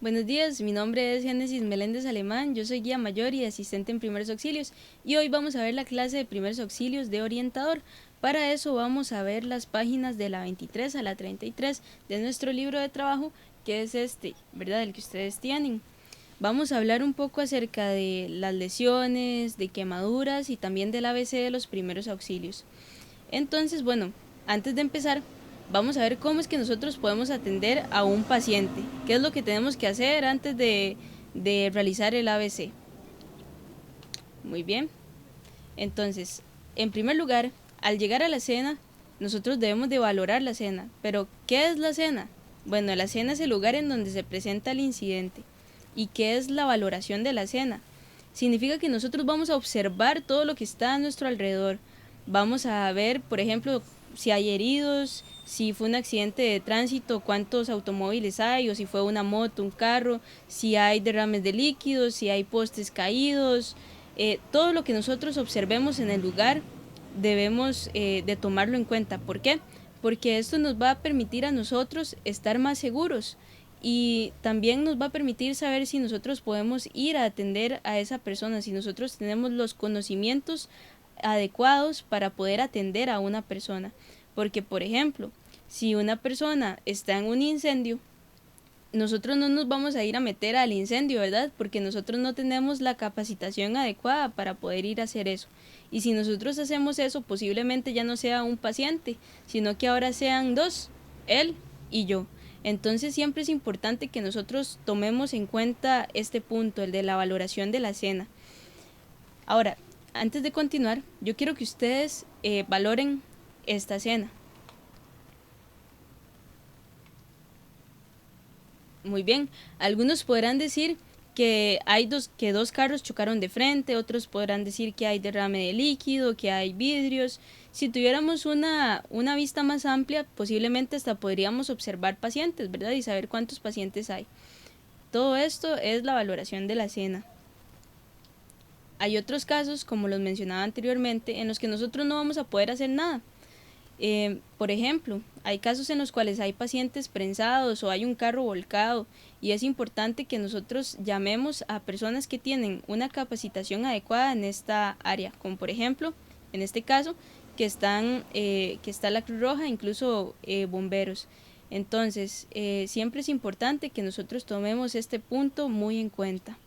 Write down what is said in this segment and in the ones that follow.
Buenos días, mi nombre es Génesis Meléndez Alemán, yo soy guía mayor y asistente en primeros auxilios y hoy vamos a ver la clase de primeros auxilios de orientador. Para eso vamos a ver las páginas de la 23 a la 33 de nuestro libro de trabajo, que es este, ¿verdad? El que ustedes tienen. Vamos a hablar un poco acerca de las lesiones, de quemaduras y también del ABC de los primeros auxilios. Entonces, bueno, antes de empezar, vamos a ver cómo es que nosotros podemos atender a un paciente. ¿Qué es lo que tenemos que hacer antes de realizar el ABC? Muy bien. Entonces, en primer lugar, al llegar a la cena, nosotros debemos de valorar la cena. Pero, ¿qué es la cena? Bueno, la cena es el lugar en donde se presenta el incidente. ¿Y qué es la valoración de la cena? Significa que nosotros vamos a observar todo lo que está a nuestro alrededor. Vamos a ver, por ejemplo, si hay heridos, si fue un accidente de tránsito, cuántos automóviles hay, o si fue una moto, un carro, si hay derrames de líquidos, si hay postes caídos. Todo lo que nosotros observemos en el lugar debemos de tomarlo en cuenta. ¿Por qué? Porque esto nos va a permitir a nosotros estar más seguros y también nos va a permitir saber si nosotros podemos ir a atender a esa persona, si nosotros tenemos los conocimientos adecuados para poder atender a una persona. Porque, por ejemplo, si una persona está en un incendio, nosotros no nos vamos a ir a meter al incendio, ¿verdad? Porque nosotros no tenemos la capacitación adecuada para poder ir a hacer eso. Y si nosotros hacemos eso, posiblemente ya no sea un paciente, sino que ahora sean dos, él y yo. Entonces siempre es importante que nosotros tomemos en cuenta este punto, el de la valoración de la escena. Ahora, antes de continuar, yo quiero que ustedes valoren esta escena. Muy bien, algunos podrán decir que que dos carros chocaron de frente, otros podrán decir que hay derrame de líquido, que hay vidrios. Si tuviéramos una vista más amplia, posiblemente hasta podríamos observar pacientes, ¿verdad? Y saber cuántos pacientes hay. Todo esto es la valoración de la escena. Hay otros casos, como los mencionaba anteriormente, en los que nosotros no vamos a poder hacer nada. Por ejemplo, hay casos en los cuales hay pacientes prensados o hay un carro volcado y es importante que nosotros llamemos a personas que tienen una capacitación adecuada en esta área, como por ejemplo, en este caso, que está la Cruz Roja, incluso bomberos. Entonces, siempre es importante que nosotros tomemos este punto muy en cuenta.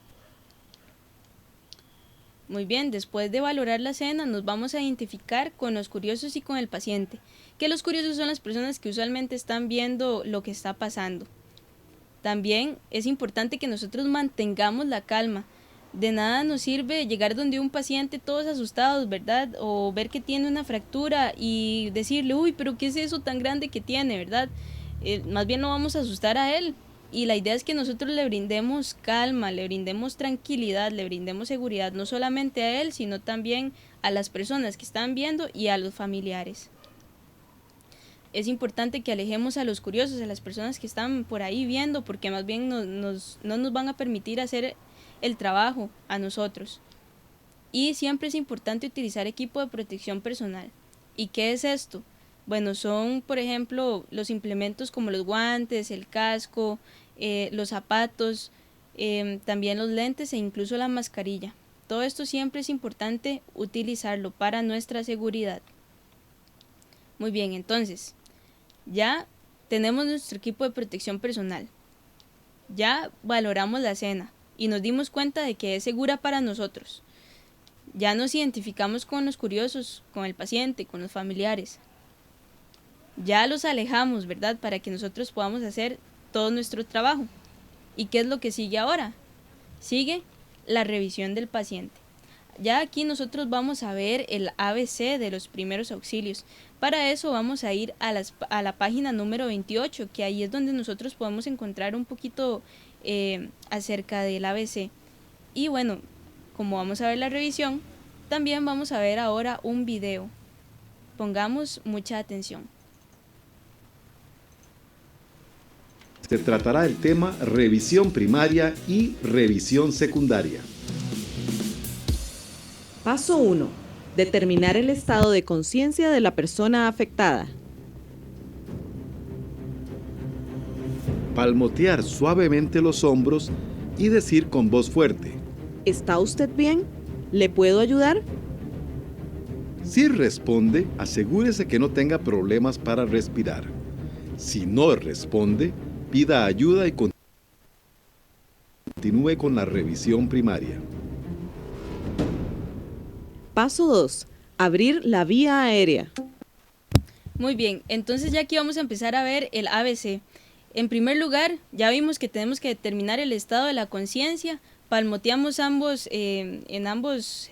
Muy bien, después de valorar la cena nos vamos a identificar con los curiosos y con el paciente, que los curiosos son las personas que usualmente están viendo lo que está pasando. También es importante que nosotros mantengamos la calma. De nada nos sirve llegar donde un paciente todos asustados, ¿verdad? O ver que tiene una fractura y decirle, uy, pero ¿qué es eso tan grande que tiene, verdad? Más bien lo vamos a asustar a él. Y la idea es que nosotros le brindemos calma, le brindemos tranquilidad, le brindemos seguridad, no solamente a él, sino también a las personas que están viendo y a los familiares. Es importante que alejemos a los curiosos, a las personas que están por ahí viendo, porque más bien no nos van a permitir hacer el trabajo a nosotros. Y siempre es importante utilizar equipo de protección personal. ¿Y qué es esto? Bueno, son, por ejemplo, los implementos como los guantes, el casco, los zapatos, también los lentes e incluso la mascarilla. Todo esto siempre es importante utilizarlo para nuestra seguridad. Muy bien, entonces, ya tenemos nuestro equipo de protección personal. Ya valoramos la cena y nos dimos cuenta de que es segura para nosotros. Ya nos identificamos con los curiosos, con el paciente, con los familiares. Ya los alejamos, ¿verdad? Para que nosotros podamos hacer todo nuestro trabajo. ¿Y qué es lo que sigue ahora? Sigue la revisión del paciente. Ya aquí nosotros vamos a ver el ABC de los primeros auxilios. Para eso vamos a ir a la página número 28, que ahí es donde nosotros podemos encontrar un poquito acerca del ABC. Y bueno, como vamos a ver la revisión, también vamos a ver ahora un video. Pongamos mucha atención. Se tratará el tema revisión primaria y revisión secundaria. Paso 1. Determinar el estado de conciencia de la persona afectada. palmotear suavemente los hombros y decir con voz fuerte. ¿Está usted bien? ¿Le puedo ayudar? Si responde, asegúrese que no tenga problemas para respirar. Si no responde, pida ayuda y continúe con la revisión primaria. Paso 2. Abrir la vía aérea. Muy bien, entonces ya aquí vamos a empezar a ver el ABC. En primer lugar, ya vimos que tenemos que determinar el estado de la conciencia, palmoteamos en ambos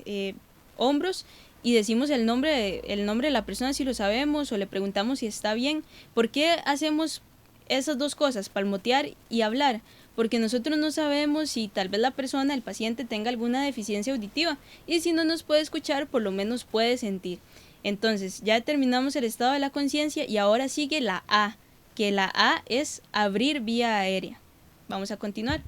hombros y decimos el nombre de la persona si lo sabemos o le preguntamos si está bien. ¿Por qué hacemos esas dos cosas, palmotear y hablar? Porque nosotros no sabemos si tal vez la persona, el paciente, tenga alguna deficiencia auditiva y si no nos puede escuchar, por lo menos puede sentir. Entonces, ya determinamos el estado de la conciencia y ahora sigue la A, que la A es abrir vía aérea. Vamos a continuar.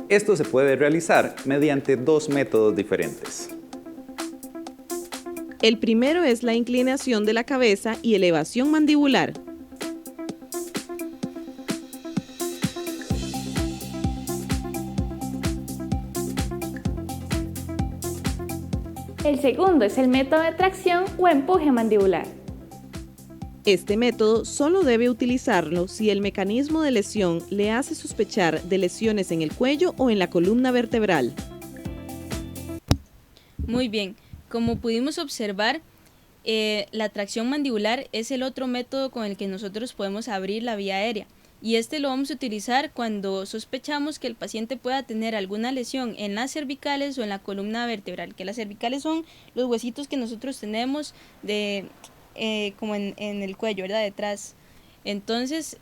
Esto se puede realizar mediante dos métodos diferentes. El primero es la inclinación de la cabeza y elevación mandibular. El segundo es el método de tracción o empuje mandibular. Este método solo debe utilizarlo si el mecanismo de lesión le hace sospechar de lesiones en el cuello o en la columna vertebral. Muy bien, como pudimos observar, la tracción mandibular es el otro método con el que nosotros podemos abrir la vía aérea. Y este lo vamos a utilizar cuando sospechamos que el paciente pueda tener alguna lesión en las cervicales o en la columna vertebral, que las cervicales son los huesitos que nosotros tenemos como en el cuello, ¿verdad? Detrás. Entonces,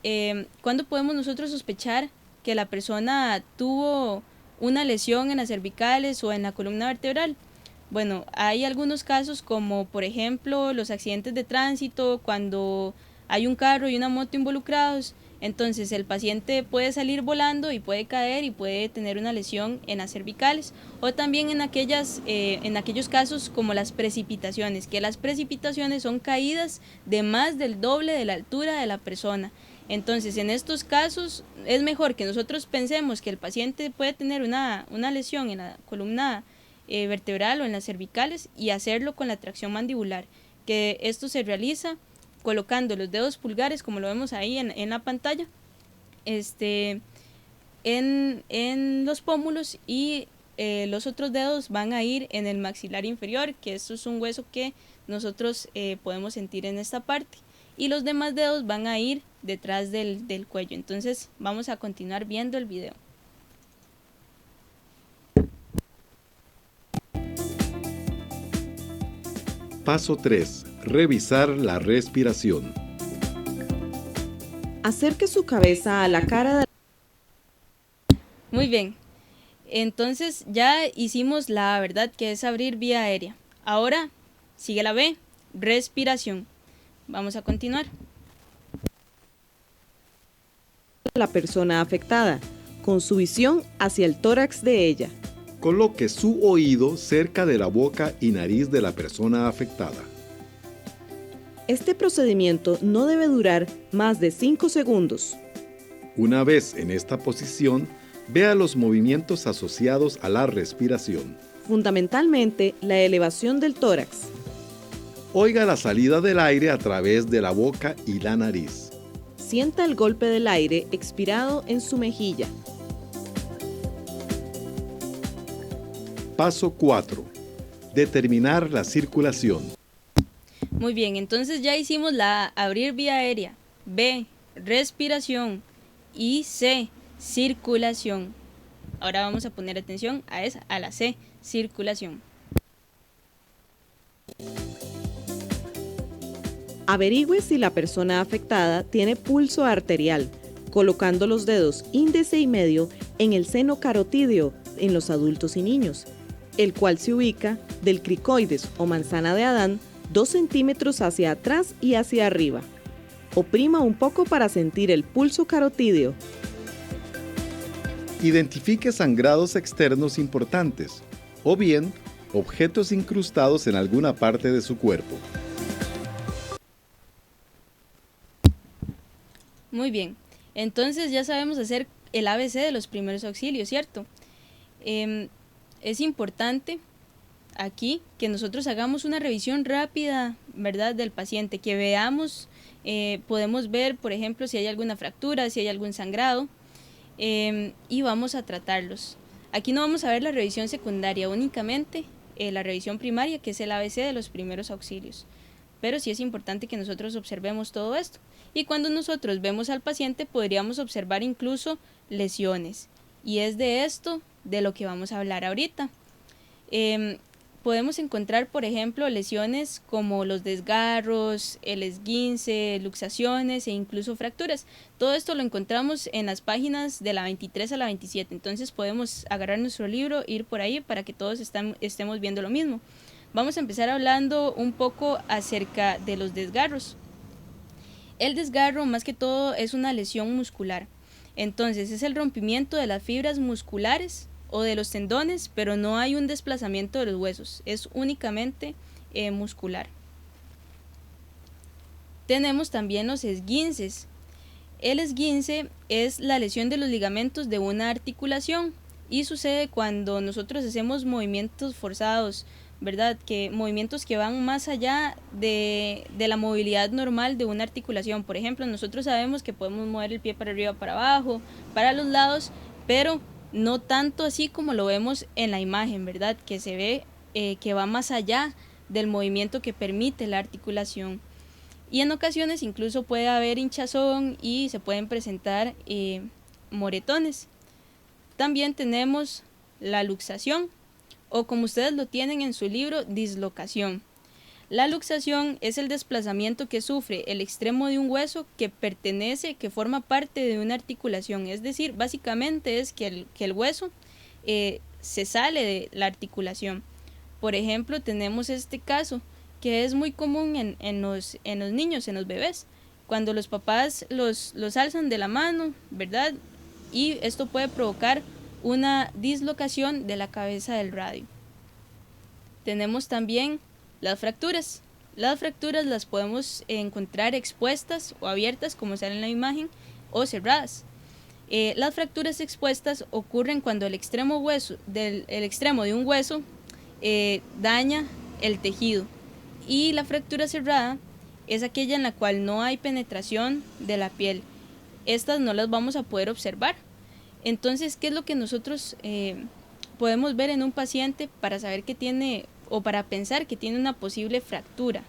¿cuándo podemos nosotros sospechar que la persona tuvo una lesión en las cervicales o en la columna vertebral? Bueno, hay algunos casos como por ejemplo los accidentes de tránsito, cuando hay un carro y una moto involucrados. Entonces el paciente puede salir volando y puede caer y puede tener una lesión en las cervicales, o también en aquellos casos como las precipitaciones, que las precipitaciones son caídas de más del doble de la altura de la persona. Entonces en estos casos es mejor que nosotros pensemos que el paciente puede tener una lesión en la columna vertebral o en las cervicales y hacerlo con la tracción mandibular, que esto se realiza colocando los dedos pulgares, como lo vemos ahí en la pantalla, en los pómulos, y los otros dedos van a ir en el maxilar inferior, que esto es un hueso que nosotros podemos sentir en esta parte, y los demás dedos van a ir detrás del cuello. Entonces vamos a continuar viendo el video. Paso 3. Revisar la respiración. Acerque su cabeza a la cara de... Muy bien, entonces ya hicimos la A, ¿verdad? Que es abrir vía aérea. Ahora sigue la B, respiración. Vamos a continuar. la persona afectada, con su visión hacia el tórax de ella. Coloque su oído cerca de la boca y nariz de la persona afectada. Este procedimiento no debe durar más de 5 segundos. Una vez en esta posición, vea los movimientos asociados a la respiración. Fundamentalmente, la elevación del tórax. Oiga la salida del aire a través de la boca y la nariz. Sienta el golpe del aire expirado en su mejilla. Paso 4. Determinar la circulación. Muy bien, entonces ya hicimos la A, abrir vía aérea, B, respiración y C, circulación. Ahora vamos a poner atención a la C, circulación. Averigüe si la persona afectada tiene pulso arterial, colocando los dedos índice y medio en el seno carotídeo en los adultos y niños, el cual se ubica del cricoides o manzana de Adán 2 centímetros hacia atrás y hacia arriba. Oprima un poco para sentir el pulso carotídeo. Identifique sangrados externos importantes o bien objetos incrustados en alguna parte de su cuerpo. Muy bien, entonces ya sabemos hacer el ABC de los primeros auxilios, ¿cierto? Es importante aquí que nosotros hagamos una revisión rápida, ¿verdad?, del paciente, que veamos, podemos ver, por ejemplo, si hay alguna fractura, si hay algún sangrado, y vamos a tratarlos. Aquí no vamos a ver la revisión secundaria, únicamente la revisión primaria, que es el ABC de los primeros auxilios. Pero sí es importante que nosotros observemos todo esto. Y cuando nosotros vemos al paciente podríamos observar incluso lesiones. Y es de esto de lo que vamos a hablar ahorita. Podemos encontrar, por ejemplo, lesiones como los desgarros, el esguince, luxaciones e incluso fracturas. Todo esto lo encontramos en las páginas de la 23 a la 27. Entonces podemos agarrar nuestro libro, ir por ahí para que todos estemos viendo lo mismo. Vamos a empezar hablando un poco acerca de los desgarros. El desgarro, más que todo, es una lesión muscular. Entonces es el rompimiento de las fibras musculares o de los tendones, pero no hay un desplazamiento de los huesos, es únicamente muscular. Tenemos también los esguinces. El esguince es la lesión de los ligamentos de una articulación y sucede cuando nosotros hacemos movimientos forzados, ¿verdad? Movimientos que van más allá de la movilidad normal de una articulación. Por ejemplo, nosotros sabemos que podemos mover el pie para arriba, para abajo, para los lados, pero no tanto así como lo vemos en la imagen, ¿verdad? Que se ve que va más allá del movimiento que permite la articulación. Y en ocasiones incluso puede haber hinchazón y se pueden presentar moretones. También tenemos la luxación, o como ustedes lo tienen en su libro, dislocación. La luxación es el desplazamiento que sufre el extremo de un hueso que forma parte de una articulación. Es decir, básicamente es que el hueso se sale de la articulación. Por ejemplo, tenemos este caso que es muy común en los niños, en los bebés, cuando los papás los alzan de la mano, ¿verdad? Y esto puede provocar una dislocación de la cabeza del radio. Tenemos también las fracturas. Las fracturas las podemos encontrar expuestas o abiertas, como sale en la imagen, o cerradas. Las fracturas expuestas ocurren cuando el extremo de un hueso daña el tejido, y la fractura cerrada es aquella en la cual no hay penetración de la piel. Estas no las vamos a poder observar. Entonces, ¿qué es lo que nosotros podemos ver en un paciente para saber que tiene o para pensar que tiene una posible fractura?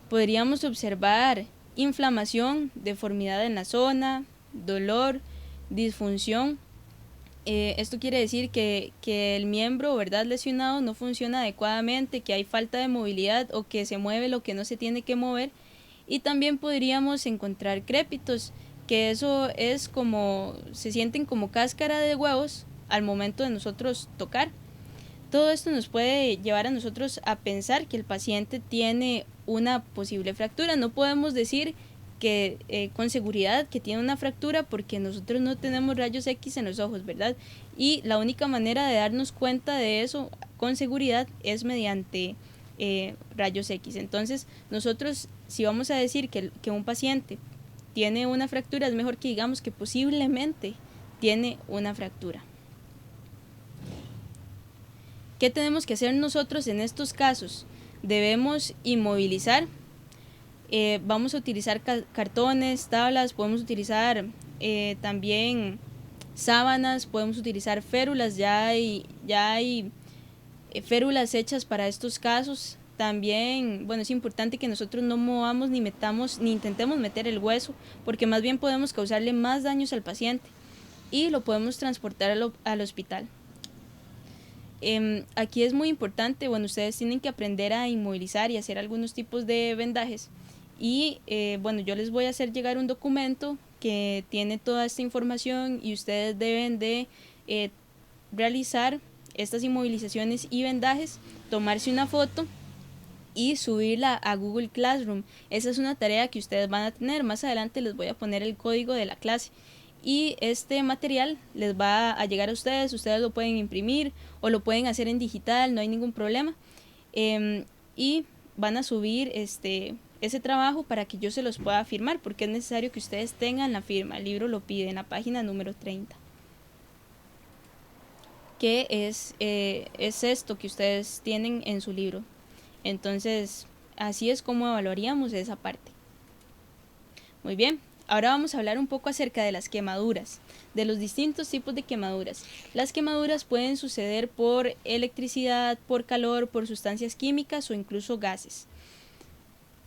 Podríamos observar inflamación, deformidad en la zona, dolor, disfunción. Esto quiere decir que el miembro, ¿verdad?, lesionado no funciona adecuadamente, que hay falta de movilidad o que se mueve lo que no se tiene que mover. Y también podríamos encontrar crépitos, que eso es como, se sienten como cáscara de huevos al momento de nosotros tocar. Todo esto nos puede llevar a nosotros a pensar que el paciente tiene una posible fractura. No podemos decir que con seguridad que tiene una fractura porque nosotros no tenemos rayos X en los ojos, ¿verdad? Y la única manera de darnos cuenta de eso con seguridad es mediante rayos X. Entonces, nosotros, si vamos a decir que un paciente tiene una fractura, es mejor que digamos que posiblemente tiene una fractura. ¿Qué tenemos que hacer nosotros en estos casos? Debemos inmovilizar. Vamos a utilizar cartones, tablas, podemos utilizar también sábanas, podemos utilizar férulas, ya hay férulas hechas para estos casos. También, bueno, es importante que nosotros no movamos ni intentemos meter el hueso, porque más bien podemos causarle más daños al paciente y lo podemos transportar al hospital. Aquí es muy importante, bueno, ustedes tienen que aprender a inmovilizar y hacer algunos tipos de vendajes. Y bueno, yo les voy a hacer llegar un documento que tiene toda esta información y ustedes deben de realizar estas inmovilizaciones y vendajes, tomarse una foto y subirla a Google Classroom. Esa es una tarea que ustedes van a tener. Más adelante les voy a poner el código de la clase. Y este material les va a llegar a ustedes lo pueden imprimir o lo pueden hacer en digital, no hay ningún problema. Y van a subir este ese trabajo para que yo se los pueda firmar, porque es necesario que ustedes tengan la firma. El libro lo pide en la página número 30. ¿Qué es esto que ustedes tienen en su libro? Entonces, así es como evaluaríamos esa parte. Muy bien, ahora vamos a hablar un poco acerca de las quemaduras, de los distintos tipos de quemaduras. Las quemaduras pueden suceder por electricidad, por calor, por sustancias químicas o incluso gases.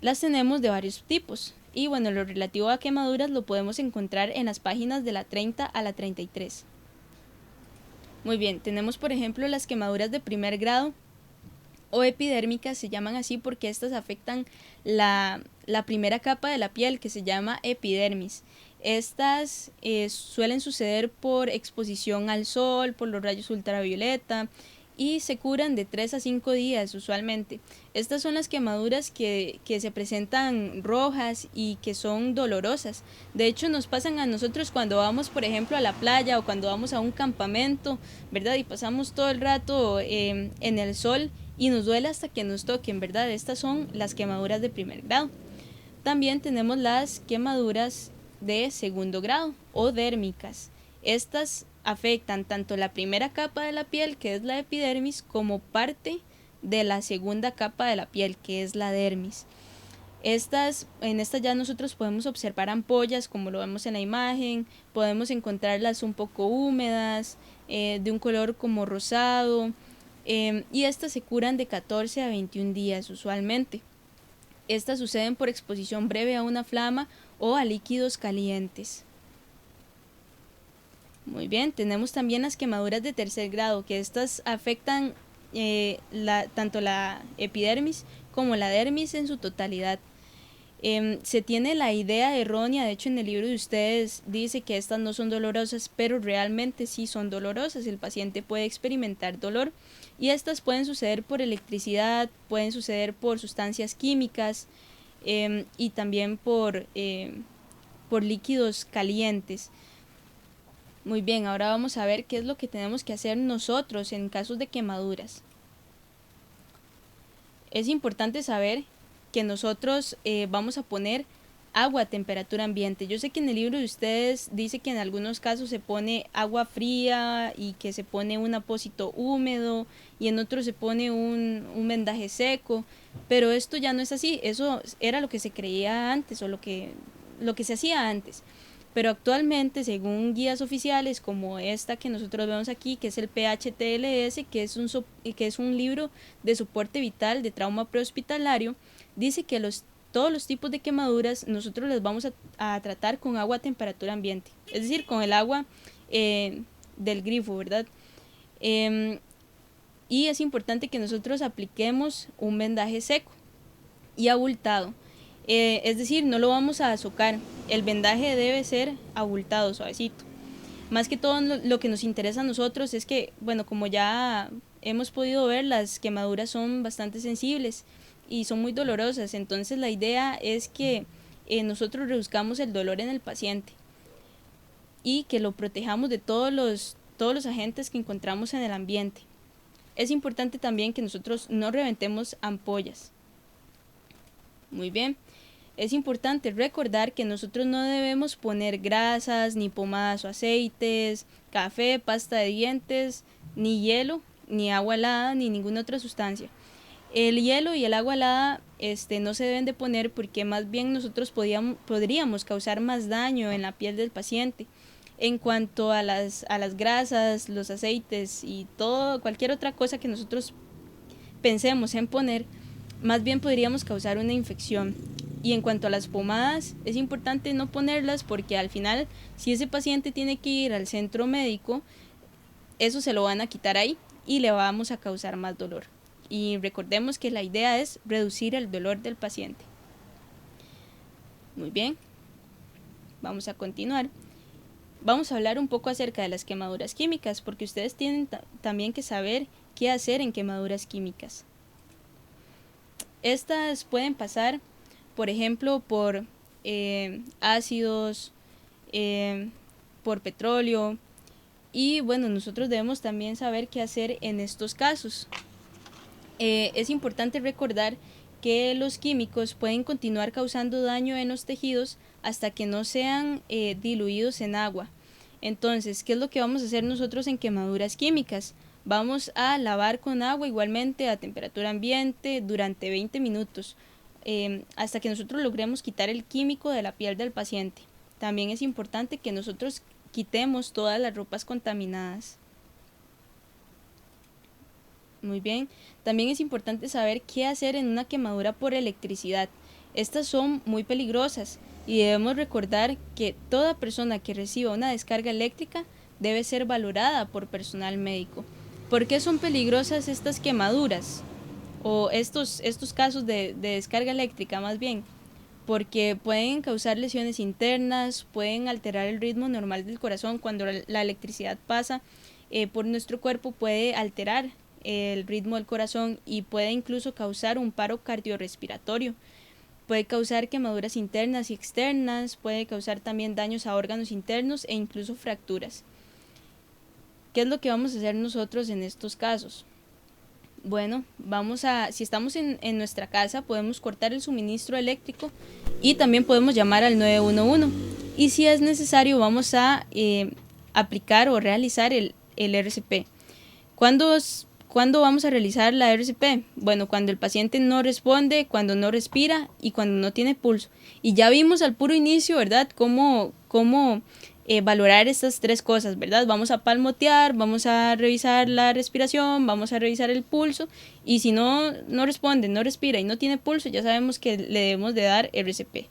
Las tenemos de varios tipos y bueno, lo relativo a quemaduras lo podemos encontrar en las páginas de la 30 a la 33. Muy bien, tenemos por ejemplo las quemaduras de primer grado o epidérmicas, se llaman así porque estas afectan la primera capa de la piel, que se llama epidermis. Estas suelen suceder por exposición al sol, por los rayos ultravioleta y se curan de 3 a 5 días usualmente. Estas son las quemaduras que se presentan rojas y que son dolorosas. De hecho, nos pasan a nosotros cuando vamos, por ejemplo, a la playa o cuando vamos a un campamento, ¿verdad? Y pasamos todo el rato en el sol y nos duele hasta que nos toquen, ¿verdad? Estas son las quemaduras de primer grado. También tenemos las quemaduras de segundo grado o dérmicas. Estas afectan tanto la primera capa de la piel, que es la epidermis, como parte de la segunda capa de la piel, que es la dermis. En estas ya nosotros podemos observar ampollas, como lo vemos en la imagen, podemos encontrarlas un poco húmedas, de un color como rosado, y estas se curan de 14 a 21 días usualmente. Estas suceden por exposición breve a una flama o a líquidos calientes. Muy bien, tenemos también las quemaduras de tercer grado, que estas afectan tanto la epidermis como la dermis en su totalidad. Se tiene la idea errónea, de hecho en el libro de ustedes dice que estas no son dolorosas, pero realmente sí son dolorosas. El paciente puede experimentar dolor y estas pueden suceder por electricidad, pueden suceder por sustancias químicas y también por líquidos calientes. Muy bien, ahora vamos a ver qué es lo que tenemos que hacer nosotros en casos de quemaduras. Es importante saber que nosotros vamos a poner agua a temperatura ambiente. Yo sé que en el libro de ustedes dice que en algunos casos se pone agua fría y que se pone un apósito húmedo y en otros se pone un vendaje seco, pero esto ya no es así. Eso era lo que se creía antes o lo que se hacía antes. Pero actualmente, según guías oficiales como esta que nosotros vemos aquí, que es el PHTLS, que es un libro de soporte vital de trauma prehospitalario, dice que todos los tipos de quemaduras nosotros les vamos a tratar con agua a temperatura ambiente, es decir, con el agua del grifo, ¿verdad? Y es importante que nosotros apliquemos un vendaje seco y abultado. Es decir, no lo vamos a azocar, el vendaje debe ser abultado, suavecito. Más que todo lo que nos interesa a nosotros es que, bueno, como ya hemos podido ver, las quemaduras son bastante sensibles y son muy dolorosas, entonces la idea es que nosotros reduzcamos el dolor en el paciente y que lo protejamos de todos los agentes que encontramos en el ambiente. Es importante también que nosotros no reventemos ampollas. Muy bien. Es importante recordar que nosotros no debemos poner grasas, ni pomadas o aceites, café, pasta de dientes, ni hielo, ni agua helada, ni ninguna otra sustancia. El hielo y el agua helada no se deben de poner porque más bien nosotros podríamos causar más daño en la piel del paciente. En cuanto a las grasas, los aceites y cualquier otra cosa que nosotros pensemos en poner, más bien podríamos causar una infección. Y en cuanto a las pomadas, es importante no ponerlas porque al final, si ese paciente tiene que ir al centro médico, eso se lo van a quitar ahí y le vamos a causar más dolor. Y recordemos que la idea es reducir el dolor del paciente. Muy bien, vamos a continuar. Vamos a hablar un poco acerca de las quemaduras químicas porque ustedes tienen también que saber qué hacer en quemaduras químicas. Estas pueden pasar, por ejemplo, por ácidos, por petróleo y bueno, nosotros debemos también saber qué hacer en estos casos. Es importante recordar que los químicos pueden continuar causando daño en los tejidos hasta que no sean diluidos en agua. Entonces, ¿qué es lo que vamos a hacer nosotros en quemaduras químicas? Vamos a lavar con agua igualmente a temperatura ambiente durante 20 minutos hasta que nosotros logremos quitar el químico de la piel del paciente. También es importante que nosotros quitemos todas las ropas contaminadas. Muy bien, también es importante saber qué hacer en una quemadura por electricidad. Estas son muy peligrosas y debemos recordar que toda persona que reciba una descarga eléctrica debe ser valorada por personal médico. ¿Por qué son peligrosas estas quemaduras? O estos casos de descarga eléctrica más bien, porque pueden causar lesiones internas, pueden alterar el ritmo normal del corazón. Cuando la electricidad pasa por nuestro cuerpo puede alterar el ritmo del corazón y puede incluso causar un paro cardiorrespiratorio. Puede causar quemaduras internas y externas, puede causar también daños a órganos internos e incluso fracturas. ¿Qué es lo que vamos a hacer nosotros en estos casos? Bueno, si estamos en nuestra casa, podemos cortar el suministro eléctrico y también podemos llamar al 911. Y si es necesario, vamos a aplicar o realizar el RCP. ¿Cuándo vamos a realizar la RCP? Bueno, cuando el paciente no responde, cuando no respira y cuando no tiene pulso. Y ya vimos al puro inicio, ¿verdad?, cómo valorar estas tres cosas, ¿verdad? Vamos a palmotear, vamos a revisar la respiración, vamos a revisar el pulso y si no responde, no respira y no tiene pulso, ya sabemos que le debemos de dar RCP.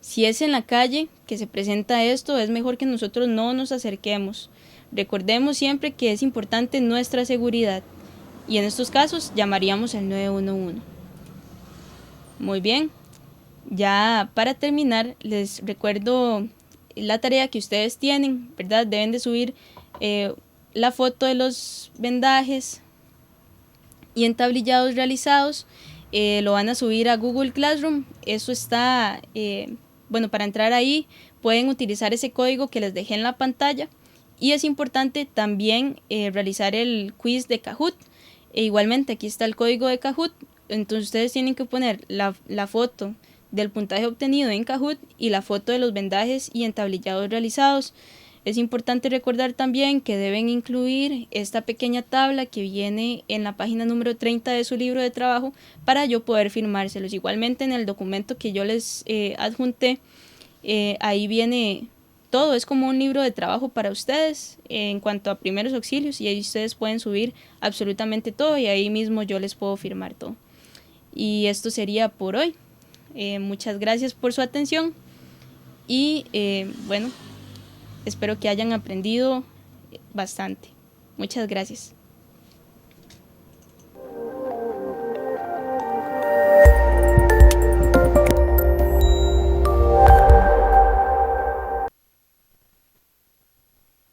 Si es en la calle que se presenta esto, es mejor que nosotros no nos acerquemos. Recordemos siempre que es importante nuestra seguridad y en estos casos llamaríamos al 911. Muy bien, ya para terminar les recuerdo la tarea que ustedes tienen, ¿verdad? Deben de subir la foto de los vendajes y entablillados realizados. Lo van a subir a Google Classroom. Eso está, para entrar ahí pueden utilizar ese código que les dejé en la pantalla. Y es importante también realizar el quiz de Kahoot. Igualmente aquí está el código de Kahoot. Entonces ustedes tienen que poner la foto del puntaje obtenido en Kahoot y la foto de los vendajes y entablillados realizados. Es importante recordar también que deben incluir esta pequeña tabla que viene en la página número 30 de su libro de trabajo para yo poder firmárselos. Igualmente en el documento que yo les adjunté, ahí viene todo, es como un libro de trabajo para ustedes en cuanto a primeros auxilios y ahí ustedes pueden subir absolutamente todo y ahí mismo yo les puedo firmar todo. Y esto sería por hoy. Muchas gracias por su atención y espero que hayan aprendido bastante. Muchas gracias.